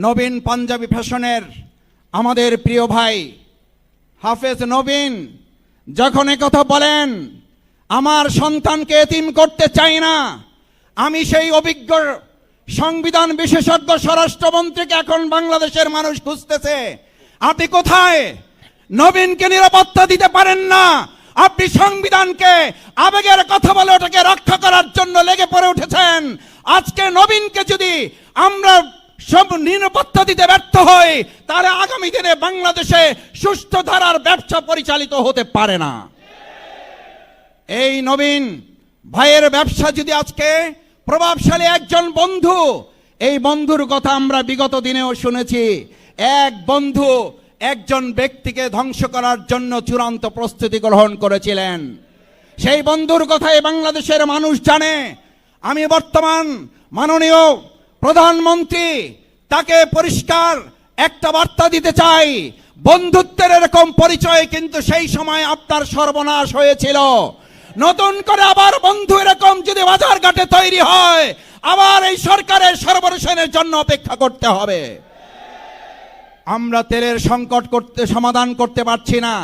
নবীন পাঞ্জাবি ফ্যাশনের আমাদের প্রিয় ভাই হাফেজ নবীন যখন একথা বলেন, আমার সন্তানকে এতিম করতে চাই না, আমি সেই অভিজ্ঞ সংবিধান বিশেষজ্ঞ স্বরাষ্ট্রমন্ত্রীকে এখন বাংলাদেশের মানুষ খুঁজতেছে। আপনি কোথায়? নবীনকে নিরাপত্তা দিতে পারেন না, আপনি সংবিধানকে আবেগের কথা বলে ওটাকে রক্ষা করার জন্য লেগে পড়ে উঠেছেন। আজকে নবীনকে যদি আমরা সব নিরাপত্তা দিতে ব্যর্থ হই, তাহলে আগামী দিনে বাংলাদেশে সুষ্ঠু ধারার ব্যবসা পরিচালিত হতে পারে না। এই নবীন ভাইয়ের ব্যবসা যদি আজকে প্রভাবশালী একজন বন্ধু, এই বন্ধুর কথা আমরা বিগত দিনেও শুনেছি, এক বন্ধু একজন ব্যক্তিকে ধ্বংস করার জন্য চূড়ান্ত প্রস্তুতি গ্রহণ করেছিলেন। সেই বন্ধুর কথাই বাংলাদেশের মানুষ জানে। আমি বর্তমান মাননীয় প্রধানমন্ত্রী তাকে পরিষ্কার একটা বার্তা দিতে চাই, বন্ধুত্বের এরকম পরিচয় কিন্তু সেই সময় আপনার সর্বনাশ হয়েছিল। নতুন করে আবার বন্ধু এরকম যদি বাজার ঘাটে তৈরি হয়, আবার এই সরকারের সর্বনাশের জন্য অপেক্ষা করতে হবে। আমরা তেলের সংকট সমাধান করতে পারছি না।